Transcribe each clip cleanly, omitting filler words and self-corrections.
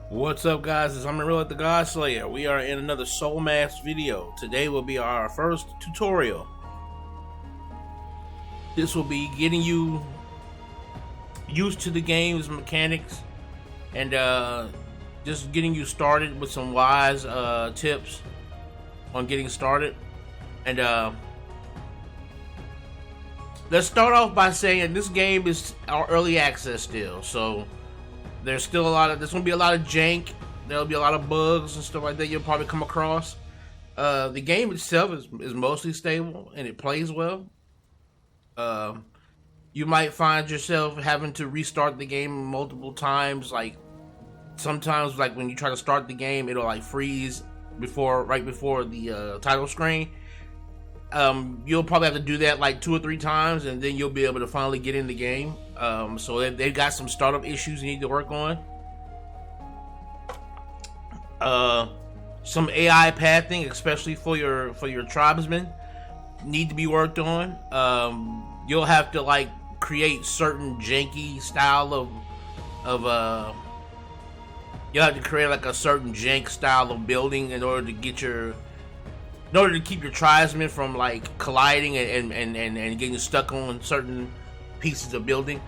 What's up, guys? It's Amon-Rellik the God Slayer. We are in another Soul Mask video. Today will be our first tutorial. This will be getting you used to the game's mechanics and just getting you started with some wise tips on getting started. And let's start off by saying that this game is our early access still, so there's still there's gonna be a lot of jank. There'll be a lot of bugs and stuff like that you'll probably come across. The game itself is mostly stable and it plays well. You might find yourself having to restart the game multiple times. Like sometimes, like when you try to start the game, it'll like freeze right before the title screen. You'll probably have to do that like 2 or 3 times, and then you'll be able to finally get in the game. So they've got some startup issues you need to work on. Some AI pathing, especially for your tribesmen, need to be worked on. You'll have to like create certain janky style of you'll have to create like a certain jank style of building in order to keep your tribesmen from like colliding and getting stuck on certain pieces of building.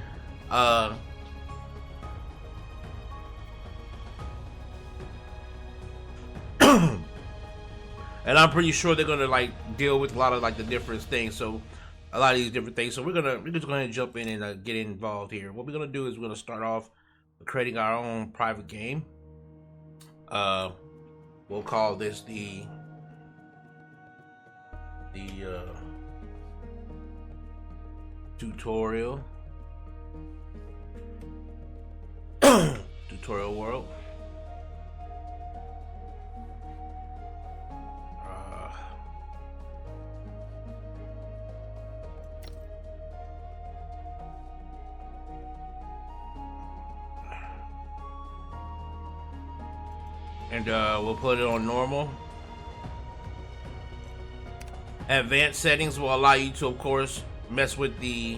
And I'm pretty sure they're gonna like deal with a lot of like the different things. So a lot of these different things. So we're just gonna jump in and get involved here. What we're gonna do is we're gonna start off with creating our own private game. We'll call this the tutorial tutorial world. And we'll put it on normal. Advanced settings will allow you to, of course, mess with the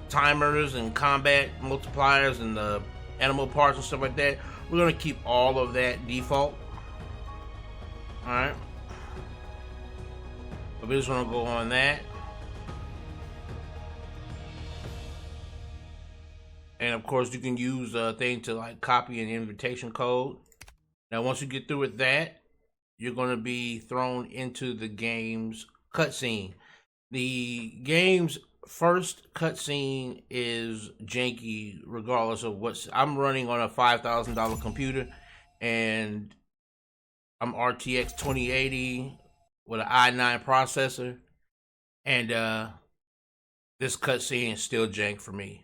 timers and combat multipliers and the animal parts and stuff like that. We're gonna keep all of that default. Alright. But we're just gonna go on that. And of course you can use a thing to like copy an invitation code. Now once you get through with that, you're going to be thrown into the game's cutscene. The game's first cutscene is janky regardless of I'm running on a $5,000 computer, and I'm RTX 2080 with an i9 processor, and this cutscene is still jank for me.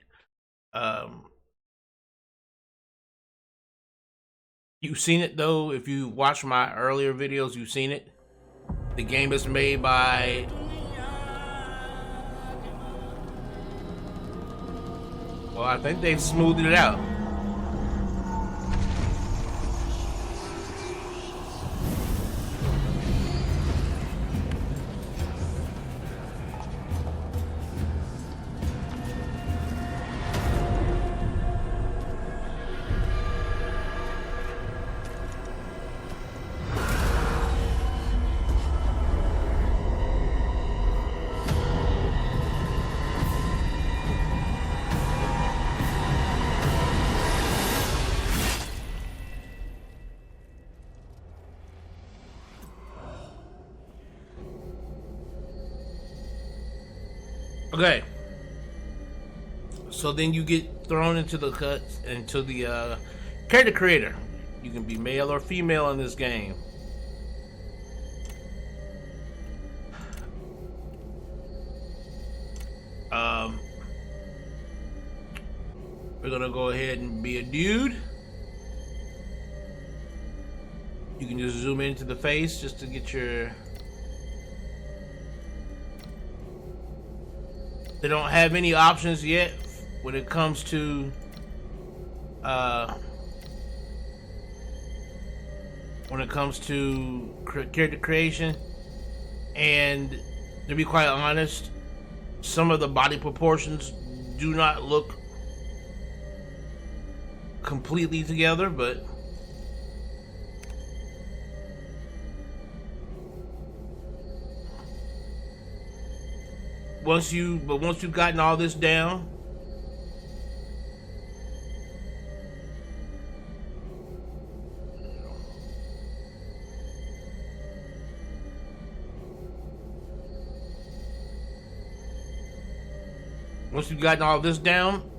You've seen it though. If you watch my earlier videos, you've seen it. The game is made by I think they've smoothed it out. Okay, so then you get thrown into the character creator. You can be male or female in this game. We're gonna go ahead and be a dude. You can just zoom into the face just to get your. They don't have any options yet when it comes to character creation, and to be quite honest, some of the body proportions do not look completely together, but once you've gotten all this down,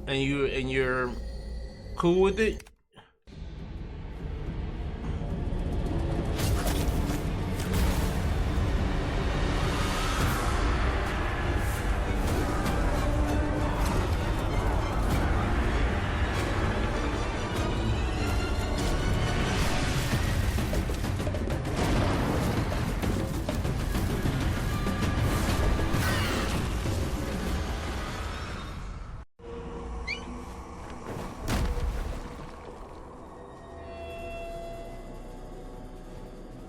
and you're cool with it,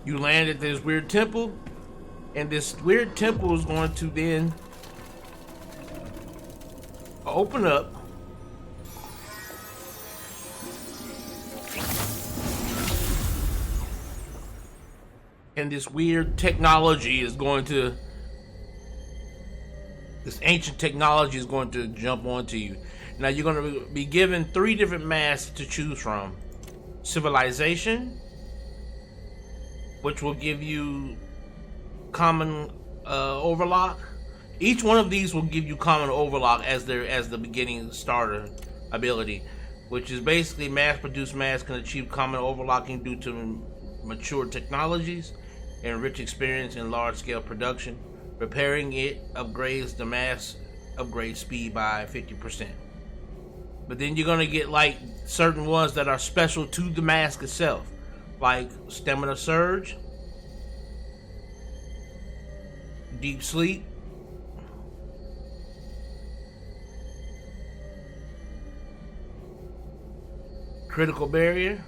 you land at this weird temple, and this weird temple is going to then open up, and this weird technology is going to, this ancient technology is going to jump onto you. Now you're going to be given 3 different masks to choose from. Civilization, which will give you common overlock. Each one of these will give you common overlock as the beginning starter ability, which is basically mass-produced masks can achieve common overlocking due to mature technologies and rich experience in large-scale production. Repairing it upgrades the mass upgrade speed by 50%. But then you're gonna get like certain ones that are special to the mask itself, like Stamina Surge, Deep Sleep, Critical Barrier,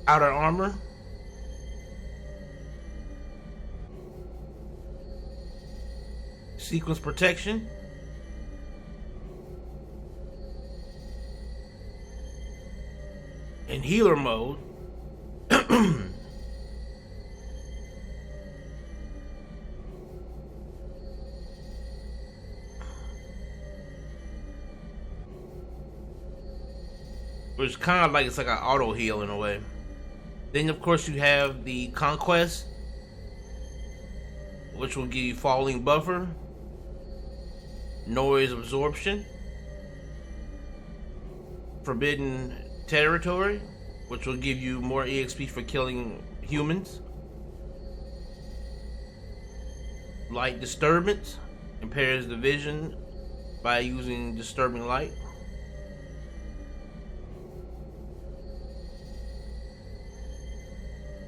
Outer Armor, Sequence Protection, and Healer Mode. Which is kind of like, it's like an auto heal in a way. Then of course you have the Conquest, which will give you Falling Buffer, Noise Absorption, Forbidden Territory, which will give you more EXP for killing humans, Light Disturbance, impairs the vision by using disturbing light,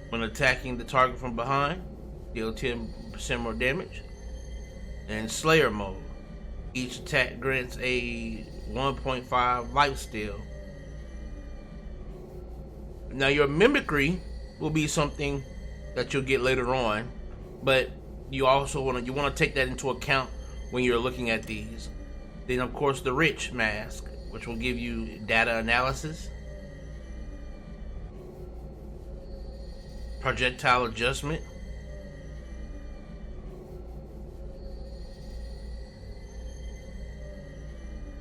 when attacking the target from behind, deal 10% more damage. And Slayer Mode, each attack grants a 1.5 lifesteal. Now your Mimicry will be something that you'll get later on, but you also want to take that into account when you're looking at these. Then of course the Rich Mask, which will give you data analysis, projectile adjustment,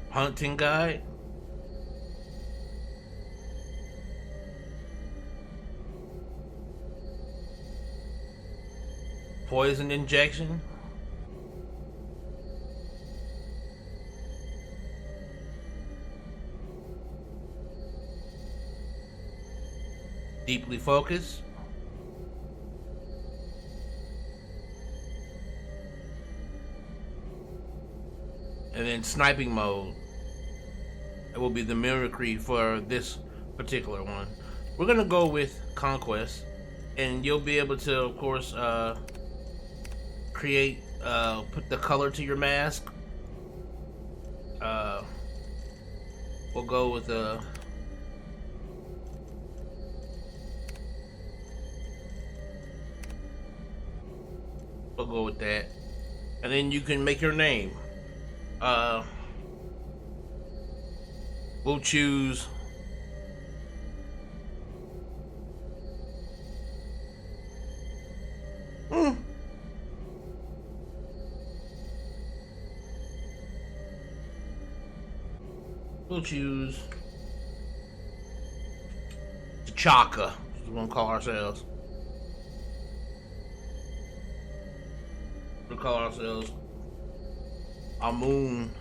hunting guide, poison injection, deeply focused, and then sniping mode. It will be the mimicry for this particular one. We're gonna go with Conquest, and you'll be able to, of course, create, put the color to your mask. We'll go with we'll go with that, and then you can make your name. We'll choose we'll choose T'Chaka. We're gonna call ourselves. We'll call ourselves Amon-Rellik.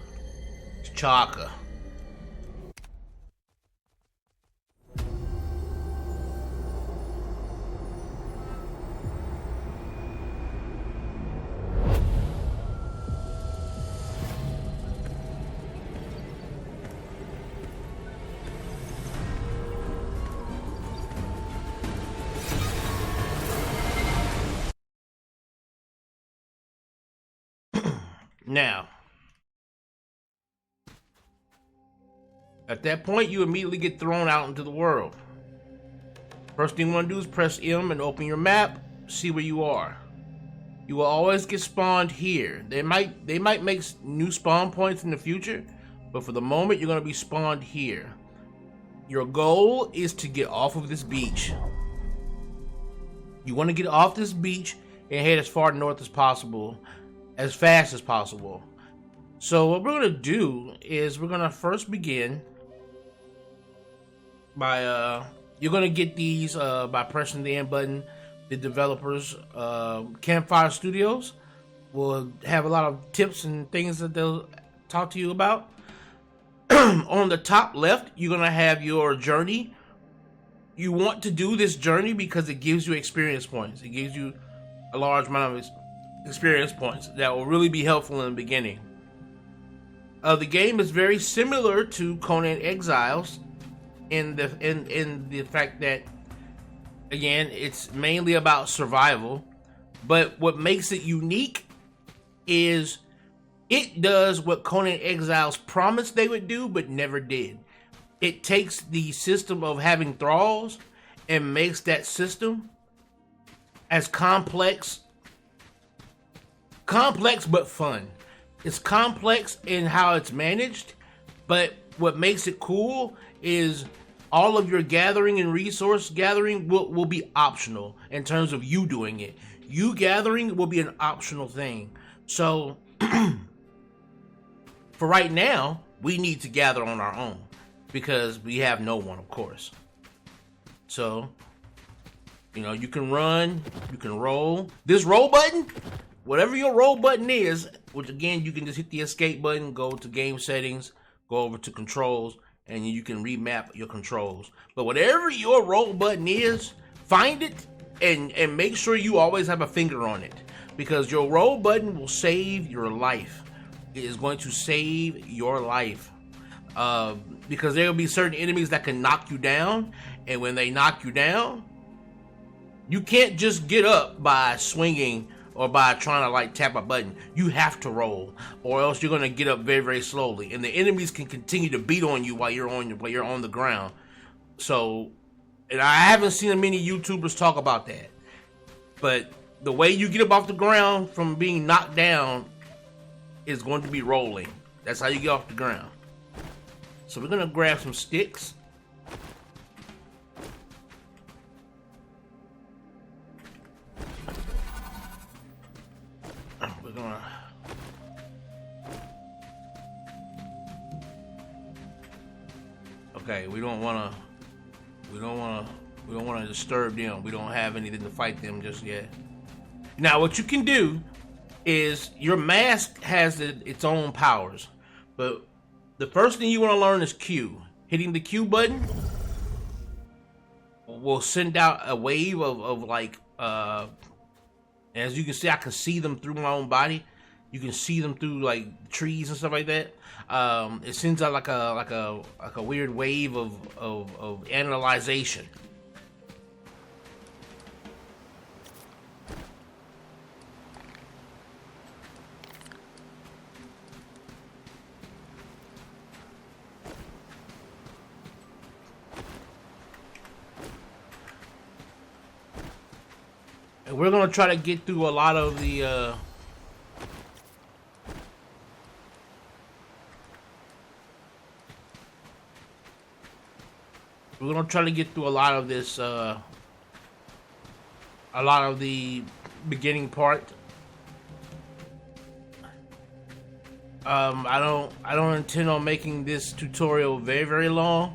Now, at that point, you immediately get thrown out into the world. First thing you want to do is press M and open your map, see where you are. You will always get spawned here. They might make new spawn points in the future, but for the moment, you're going to be spawned here. Your goal is to get off of this beach. You want to get off this beach and head as far north as possible, as fast as possible. So what we're going to do is we're going to first begin by you're going to get these by pressing the N button. The developers, Campfire Studios, will have a lot of tips and things that they'll talk to you about. On the top left, you're going to have your journey. You want to do this journey because it gives you experience points. It gives you a large amount of experience points that will really be helpful in the beginning. The game is very similar to Conan Exiles in the fact that, again, it's mainly about survival, but what makes it unique is it does what Conan Exiles promised they would do but never did. It takes the system of having thralls and makes that system as complex but fun. It's complex in how it's managed, but what makes it cool is all of your gathering and resource gathering will be optional in terms of you doing it. You gathering will be an optional thing. So for right now, we need to gather on our own because we have no one, of course. So, you can run, you can roll. This roll button, whatever your roll button is, which again, you can just hit the escape button, go to game settings, go over to controls, and you can remap your controls. But whatever your roll button is, find it and make sure you always have a finger on it, because your roll button will save your life. It is going to save your life. Because there will be certain enemies that can knock you down, and when they knock you down, you can't just get up by swinging or by trying to tap a button. You have to roll, or else you're gonna get up very, very slowly, and the enemies can continue to beat on you while you're on the ground. So, and I haven't seen many YouTubers talk about that, but the way you get up off the ground from being knocked down is going to be rolling. That's how you get off the ground. So we're gonna grab some sticks. We're gonna we don't wanna disturb them. We don't have anything to fight them just yet. Now what you can do is your mask has its own powers, but the first thing you want to learn is Q. Hitting the Q button will send out a wave of as you can see, I can see them through my own body. You can see them through trees and stuff like that. It sends out like a weird wave of analyzation. And we're gonna try to get through a lot of the We're gonna try to get through a lot of this, a lot of the beginning part. I don't intend on making this tutorial very long,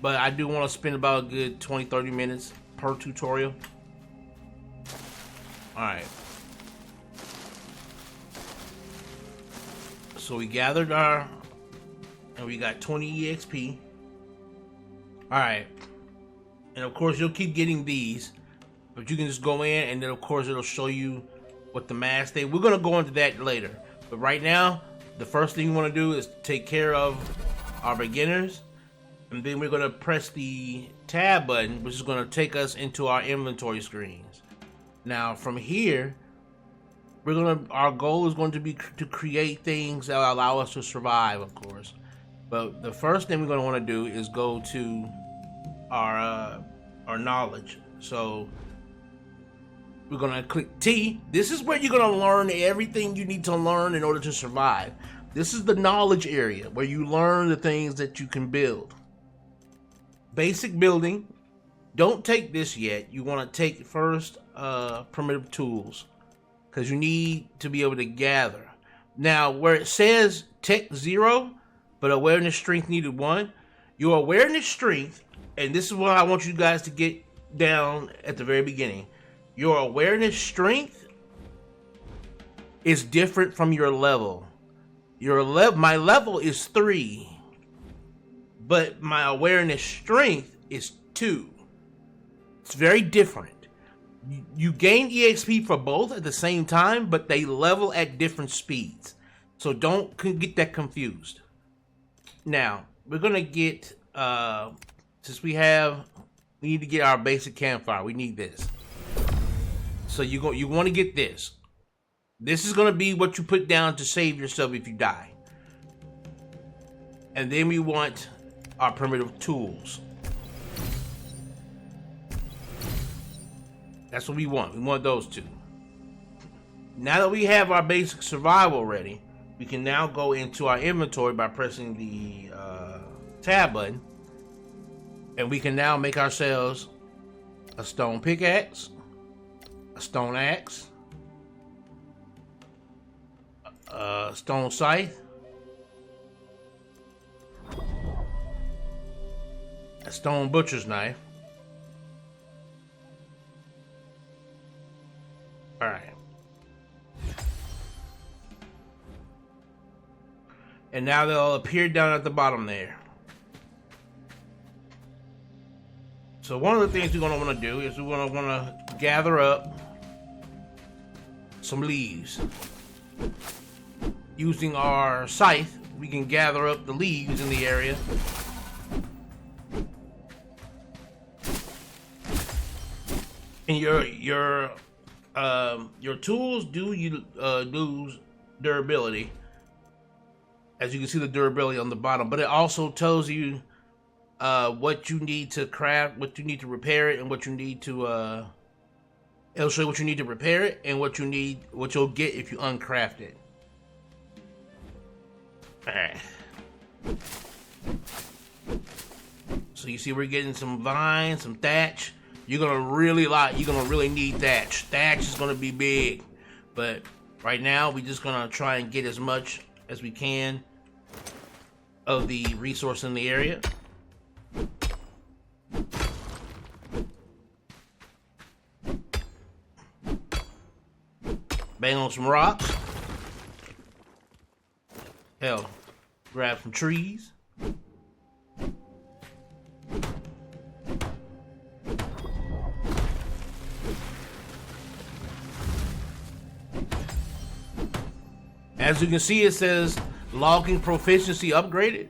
but I do want to spend about a good 20-30 minutes per tutorial. Alright. So we gathered our, and we got 20 EXP. Alright. And of course you'll keep getting these, but you can just go in and then of course it'll show you what the mask thing. We're gonna go into that later. But right now, the first thing you want to do is take care of our beginners, and then we're going to press the tab button, which is going to take us into our inventory screens. Now, from here, our goal is going to be to create things that will allow us to survive, of course. But the first thing we're going to want to do is go to our knowledge. So we're gonna click T. This is where you're gonna learn everything you need to learn in order to survive. This is the knowledge area where you learn the things that you can build. Basic building. Don't take this yet. You want to take first primitive tools, because you need to be able to gather. Now, where it says tech 0, but awareness strength needed 1, your awareness strength, and this is what I want you guys to get down at the very beginning. Your awareness strength is different from your level. My level is 3, but my awareness strength is 2. It's very different. You gain EXP for both at the same time, but they level at different speeds. So don't get that confused. Now, we're gonna get since we need to get our basic campfire. We need this. So you want to get this. This is going to be what you put down to save yourself if you die. And then we want our primitive tools. That's what we want. We want those two. Now that we have our basic survival ready, we can now go into our inventory by pressing the tab button. And we can now make ourselves a stone pickaxe, a stone axe, a stone scythe, a stone butcher's knife. All right. And now they'll appear down at the bottom there. So one of the things we're going to want to do is we're going to want to gather up some leaves. Using our scythe, we can gather up the leaves in the area. And your tools do lose durability. As you can see, the durability on the bottom, but it also tells you what you need to craft, what you need to repair it, and what you need to it'll show you what you need to repair it and what you'll get if you uncraft it. Alright. So you see we're getting some vines, some thatch. You're gonna really need thatch. Thatch is gonna be big. But right now we're just gonna try and get as much as we can of the resource in the area. Bang on some rocks. Hell, grab some trees. As you can see, it says logging proficiency upgraded.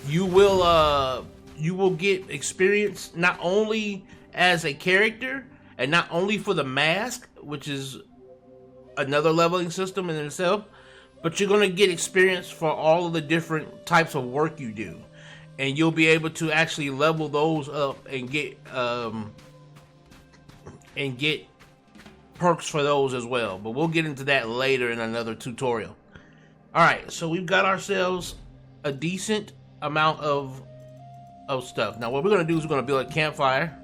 You will get experience not only as a character and not only for the mask, which is another leveling system in itself, but you're going to get experience for all of the different types of work you do, and you'll be able to actually level those up and get perks for those as well. But we'll get into that later in another tutorial. Alright, so we've got ourselves a decent amount of stuff. Now what we're going to do is we're going to build a campfire.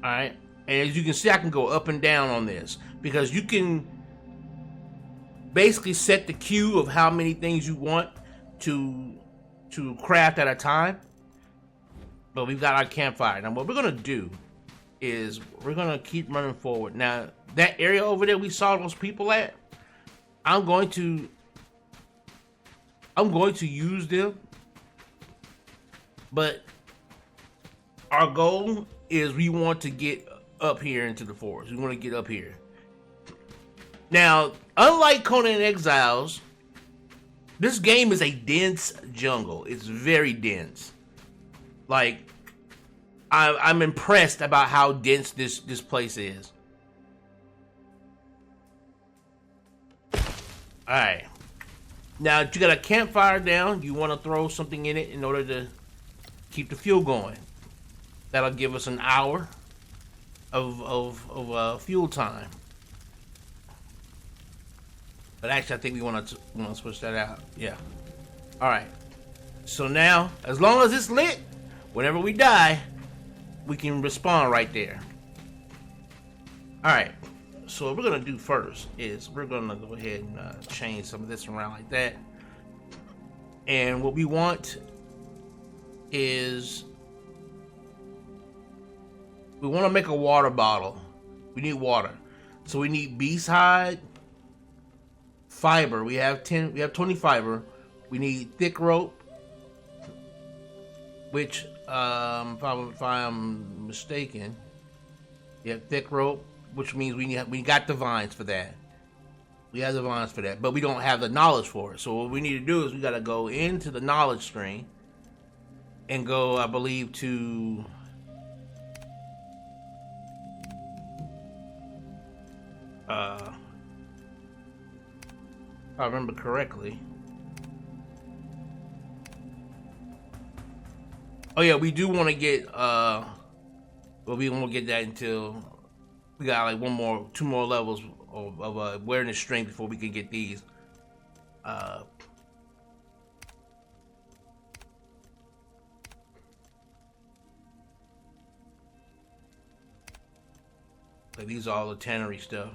Alright, and as you can see, I can go up and down on this, because you can basically set the queue of how many things you want to craft at a time. But we've got our campfire. Now what we're going to do is we're going to keep running forward. Now that area over there we saw those people at, I'm going to use them, but our goal is we want to get up here into the forest. We want to get up here. Now, unlike Conan Exiles, this game is a dense jungle. It's very dense. Like, I'm impressed about how dense this place is. Alright. Now, you got a campfire down. You want to throw something in it in order to keep the fuel going. That'll give us an hour of fuel time. But actually, I think we want to switch that out. Yeah. Alright. So now, as long as it's lit, whenever we die, we can respawn right there. Alright. So what we're going to do first is we're going to go ahead and change some of this around like that. And what we want is we want to make a water bottle. We need water. So we need beast hide, fiber. We have 20 fiber. We need thick rope, which if I'm mistaken, thick rope, which means we got the vines for that. We have the vines for that, but we don't have the knowledge for it. So what we need to do is we got to go into the knowledge screen and go, I believe, to if I remember correctly. Oh yeah, we do want to get well, we won't get that until we got like two more levels of awareness strength before we can get these. Like these are all the tannery stuff.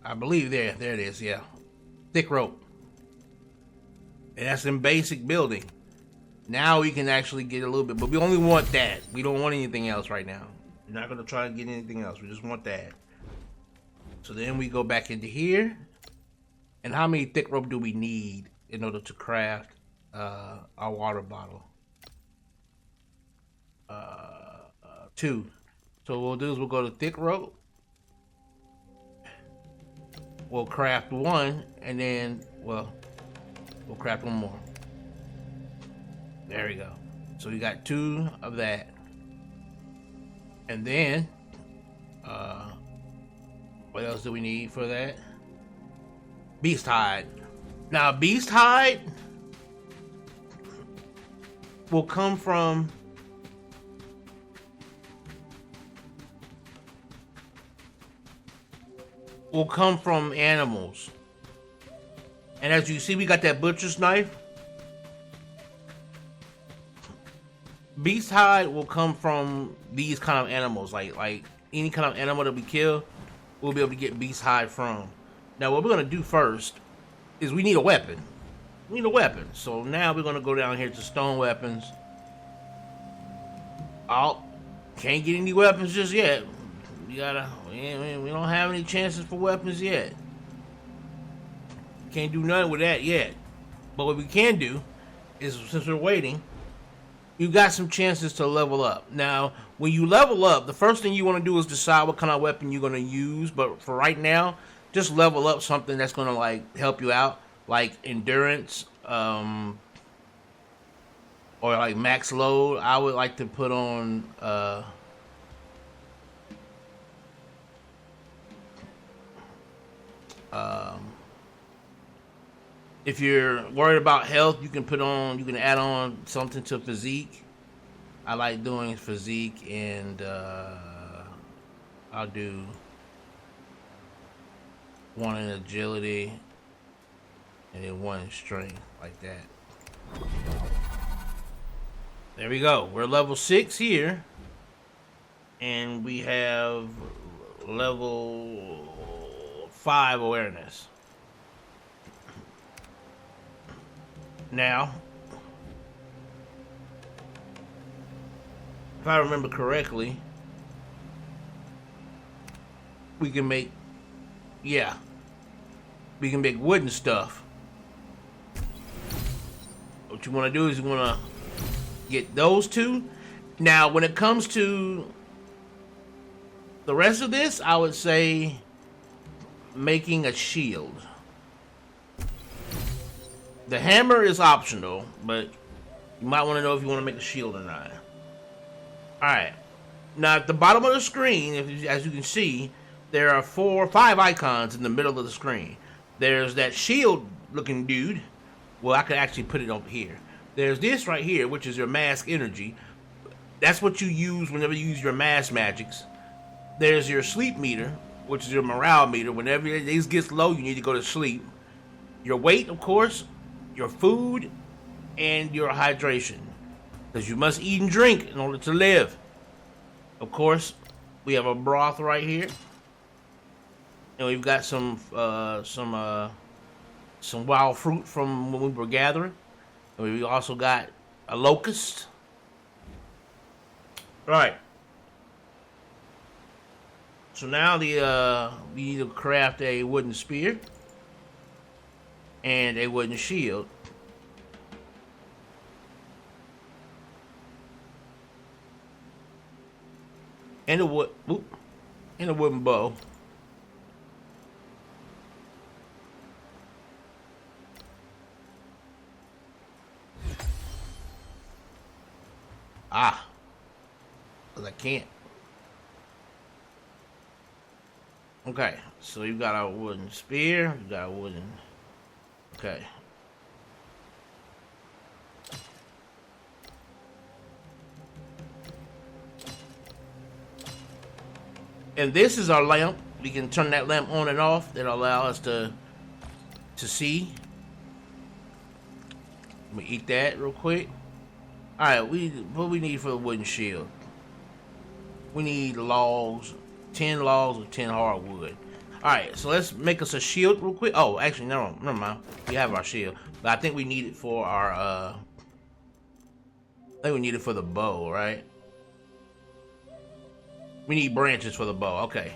I believe there it is, yeah. Thick rope. And that's in basic building. Now we can actually get a little bit, but we only want that. We don't want anything else right now. We're not going to try to get anything else. We just want that. So then we go back into here. And how many thick rope do we need in order to craft our water bottle? 2. So what we'll do is we'll go to thick rope. We'll craft 1, and then, well, we'll craft 1 more. There we go. So we got 2 of that. And then, what else do we need for that? Beast hide. Now, beast hide will come from animals. And as you see, we got that butcher's knife. Beast hide will come from these kind of animals, like any kind of animal that we kill, we'll be able to get beast hide from. Now what we're gonna do first is we need a weapon. We need a weapon. So now we're gonna go down here to stone weapons. Oh, can't get any weapons just yet. We don't have any chances for weapons yet. Can't do nothing with that yet. But what we can do is, since we're waiting, you got some chances to level up. Now, when you level up, the first thing you want to do is decide what kind of weapon you're going to use. But for right now, just level up something that's going to like help you out, like endurance, or like max load. I would like to put on If you're worried about health, you can add on something to physique. I like doing physique, and I'll do one in agility and then one in strength, like that. There we go. We're level 6 here, and we have level 5 awareness. Now, if I remember correctly, we can make wooden stuff. What you want to do is you want to get those two. Now, when it comes to the rest of this, I would say making a shield. The hammer is optional, but you might want to know if you want to make a shield or not. Alright. Now, at the bottom of the screen, as you can see, there are 5 icons in the middle of the screen. There's that shield looking dude. Well, I could actually put it over here. There's this right here, which is your mask energy. That's what you use whenever you use your mass magics. There's your sleep meter, which is your morale meter. Whenever this gets low, you need to go to sleep. Your weight, of course, your food, and your hydration. Because you must eat and drink in order to live. Of course, we have a broth right here. And we've got some wild fruit from when we were gathering. And we also got a locust. Right. So now we need to craft a wooden spear and a wooden shield. And a wooden bow. Because I can't. Okay, so you got a wooden spear, you got a wooden... Okay. And this is our lamp. We can turn that lamp on and off. That'll allow us to see. Let me eat that real quick. Alright, what we need for a wooden shield? We need logs, 10 logs or 10 hardwood. Alright, so let's make us a shield real quick. Oh, actually, never mind. We have our shield. But I think we need it for our, I think we need it for the bow, right? We need branches for the bow, okay.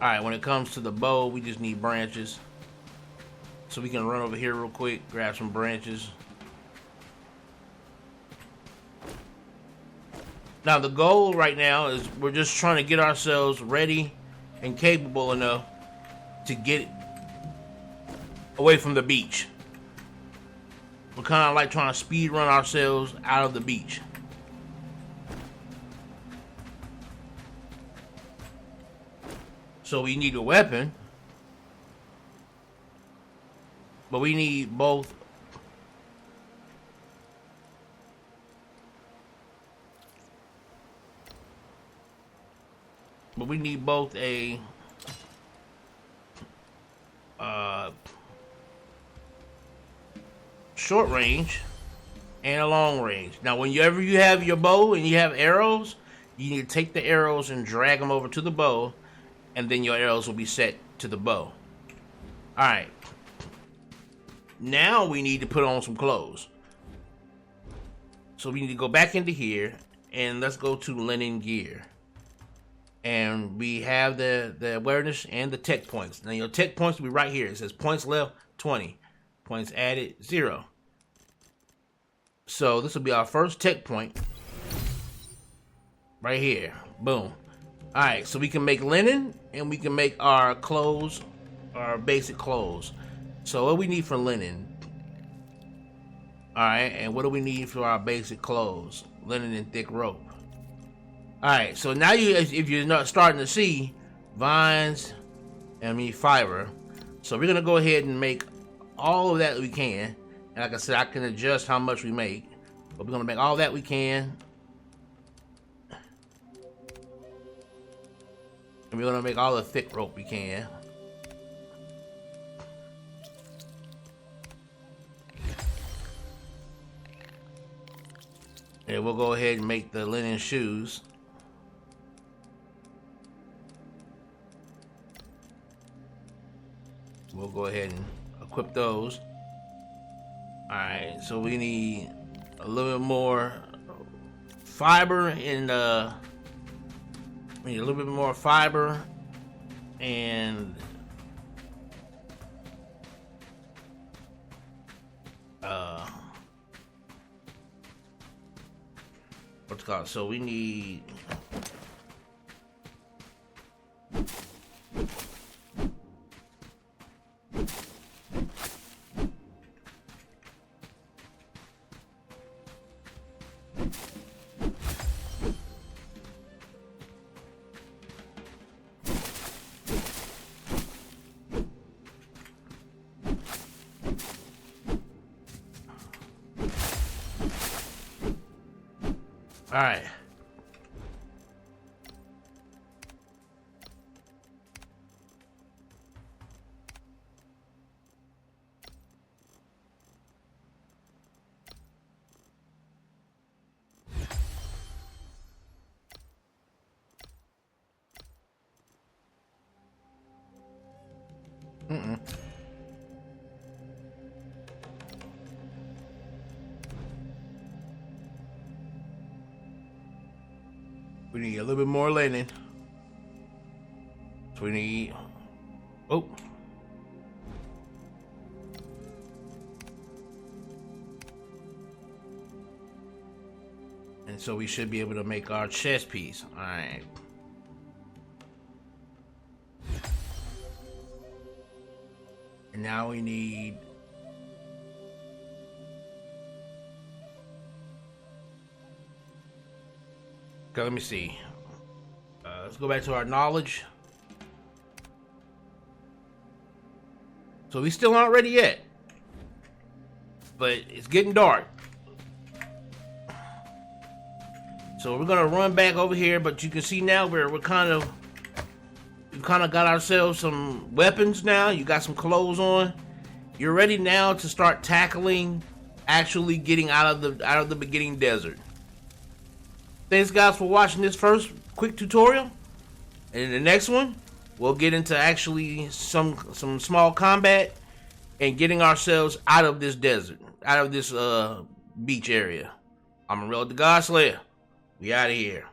Alright, when it comes to the bow, we just need branches. So we can run over here real quick, grab some branches. Now the goal right now is we're just trying to get ourselves ready and capable enough to get away from the beach. We're kind of like trying to speed run ourselves out of the beach. So we need a weapon, but we need both. But we need both a short range and a long range. Now, whenever you have your bow and you have arrows, you need to take the arrows and drag them over to the bow, and then your arrows will be set to the bow. Alright. Now we need to put on some clothes. So we need to go back into here, and let's go to linen gear. And we have the awareness and the tech points. Now your tech points will be right here. It says points left 20, points added 0. So this will be our first tech point right here. Boom. All right, so we can make linen and we can make our clothes, our basic clothes. So what we need for linen? All right, and what do we need for our basic clothes? Linen and thick rope. Alright, so now if you're not starting to see vines and fiber. So we're gonna go ahead and make all of that we can. And like I said, I can adjust how much we make. But we're gonna make all that we can. And we're gonna make all the thick rope we can. And we'll go ahead and make the linen shoes. We'll go ahead and equip those. Alright, so we need a little bit more fiber and we need a little bit more fiber and what's it called? So we need all right. We need a little bit more linen. So we need, oh. And so we should be able to make our chest piece. All right. And now we need okay, let me see. Let's go back to our knowledge. So we still aren't ready yet, but it's getting dark. So we're gonna run back over here, but you can see now we've kind of got ourselves some weapons now. You got some clothes on. You're ready now to start tackling, actually getting out of the beginning desert. Thanks guys for watching this first quick tutorial. And in the next one, we'll get into actually some small combat and getting ourselves out of this desert, out of this beach area. I'm Amon-Rellik the God Slayer. We out of here.